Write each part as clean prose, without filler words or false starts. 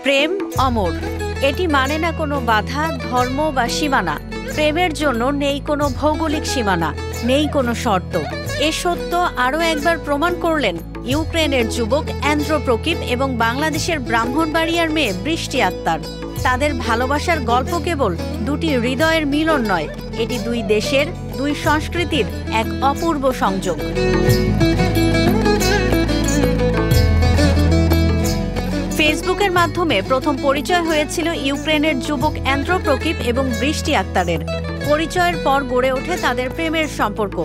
প্রেম অমর, এটি মানে না কোনো বাধা, ধর্ম বা সীমানা। প্রেমের জন্য নেই কোনো ভৌগোলিক সীমানা, নেই কোনো শর্ত। এ সত্য আরও একবার প্রমাণ করলেন ইউক্রেনের যুবক অ্যান্ড্রো প্রকিপ এবং বাংলাদেশের ব্রাহ্মণবাড়িয়ার মেয়ে বৃষ্টি আক্তার। তাদের ভালোবাসার গল্প কেবল দুটি হৃদয়ের মিলন নয়, এটি দুই দেশের, দুই সংস্কৃতির এক অপূর্ব সংযোগ। ফেসবুকের মাধ্যমে প্রথম পরিচয় হয়েছিল ইউক্রেনের যুবক অ্যান্ড্রো প্রকিপ এবং বৃষ্টি আক্তারের। পরিচয়ের পর গড়ে ওঠে তাদের প্রেমের সম্পর্ক।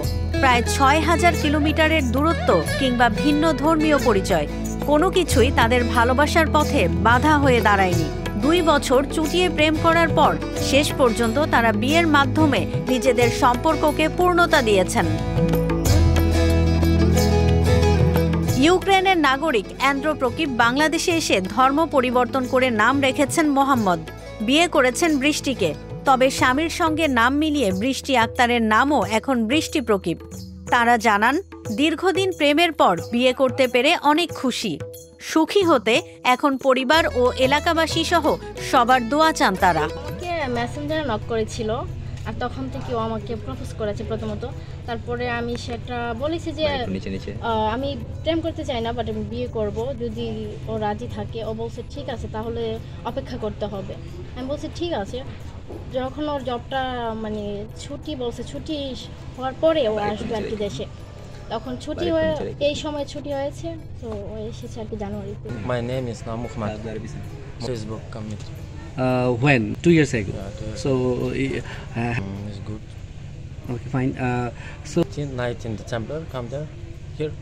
প্রায় ৬,০০০ কিলোমিটারের দূরত্ব কিংবা ভিন্ন ধর্মীয় পরিচয়, কোনো কিছুই তাদের ভালোবাসার পথে বাধা হয়ে দাঁড়ায়নি। ২ বছর চুটিয়ে প্রেম করার পর শেষ পর্যন্ত তারা বিয়ের মাধ্যমে নিজেদের সম্পর্ককে পূর্ণতা দিয়েছেন। ইউক্রেনের নাগরিক অ্যান্ড্রো প্রকিপ বাংলাদেশে এসে ধর্ম পরিবর্তন করে নাম রেখেছেন মোহাম্মদ। বিয়ে করেছেন বৃষ্টিকে, তবে স্বামীর সঙ্গে নাম মিলিয়ে বৃষ্টি আক্তারের নামও এখন বৃষ্টি প্রকিপ। তারা জানান, দীর্ঘদিন প্রেমের পর বিয়ে করতে পেরে অনেক খুশি। সুখী হতে এখন পরিবার ও এলাকাবাসী সহ সবার দোয়া চান তারা। মেসেঞ্জারে নক করেছিল, আর তখন থেকে ও আমাকে প্রপোজ করেছে প্রথমত। তারপরে আমি সেটা বলেছি যে আমি প্রেম করতে চাই না, বাট আমি বিয়ে করব যদি ও রাজি থাকে। ও বলছে ঠিক আছে, তাহলে অপেক্ষা করতে হবে। আমি বলছি ঠিক আছে। যখন ওর জবটা মানে ছুটি বলছে, ছুটি হওয়ার পরে ও আসবে আর কি দেশে। তখন ছুটি হয়ে এই সময় ছুটি হয়েছে, তো ও এসেছে আর কি জানুয়ারিতে। My name is Muhammad. Facebook commit. When? 2 years ago. Yeah, 2 years. So It's good. okay, fine. So 19 December, come there. Here.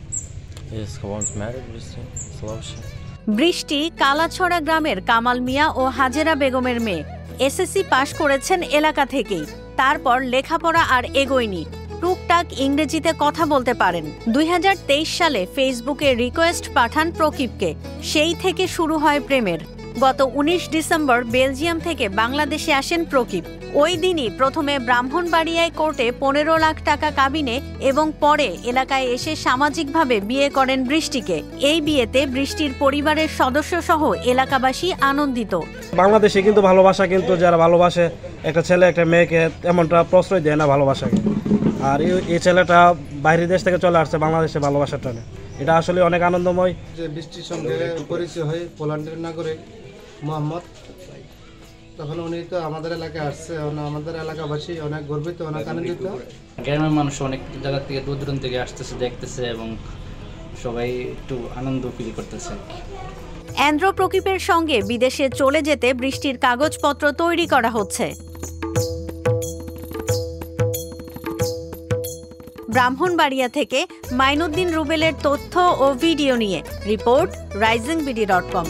Yes, he wants married with you. Slavshin. বৃষ্টি কালাছড়া গ্রামের কামাল মিয়া ও হাজেরা বেগমের মেয়ে। এসএসসি পাশ করেছেন এলাকা থেকেই। তারপর লেখাপড়া আর এগোয়নি। টুকটাক ইংরেজিতে কথা বলতে পারেন। 2023 সালে ফেসবুকে রিকোয়েস্ট পাঠান প্রকিপকে। সেই থেকে শুরু হয় প্রেমের। গত 19 ডিসেম্বর বেলজিয়াম থেকে বাংলাদেশে আসেন প্রকিপ। ওই দিনই প্রথমে ব্রাহ্মণবাড়িয়ায় কোর্টে 15 লাখ টাকা কাবিনে এবং পরে এলাকায় এসে সামাজিকভাবে বিয়ে করেন বৃষ্টিকে। এই বিয়েতে বৃষ্টির পরিবারের সদস্য সহ এলাকাবাসী আনন্দিত। বাংলাদেশে কিন্তু ভালোবাসা, কিন্তু যারা ভালোবাসে একটা ছেলে একটা মেয়েকে তেমনটা প্রশ্রয় দেয় না ভালোবাসাকে। আর এই ছেলেটা বাইরের দেশ থেকে চলে আসছে বাংলাদেশে ভালোবাসার টানে। এটা আসলে অনেক আনন্দময়। যে বৃষ্টির সঙ্গে পরিচয় হয় পোল্যান্ডের নাগরিক মোহাম্মদ, তখন উনি তো আমাদের এলাকায় আসছে। আমাদের এলাকাবাসী অনেক গর্বিত, অনেক আনন্দিত। গ্রামের মানুষ অনেক জায়গা থেকে দূর দূরান্ত থেকে আসতেছে, দেখতেছে এবং সবাই একটু আনন্দ ফিল করতেছে। অ্যান্ড্রো প্রকিপের সঙ্গে বিদেশে চলে যেতে বৃষ্টির কাগজপত্র তৈরি করা হচ্ছে। ব্রাহ্মণবাড়িয়া থেকে মাইনুদ্দিন রুবেলের তথ্য ও ভিডিও নিয়ে রিপোর্ট risingBD.com।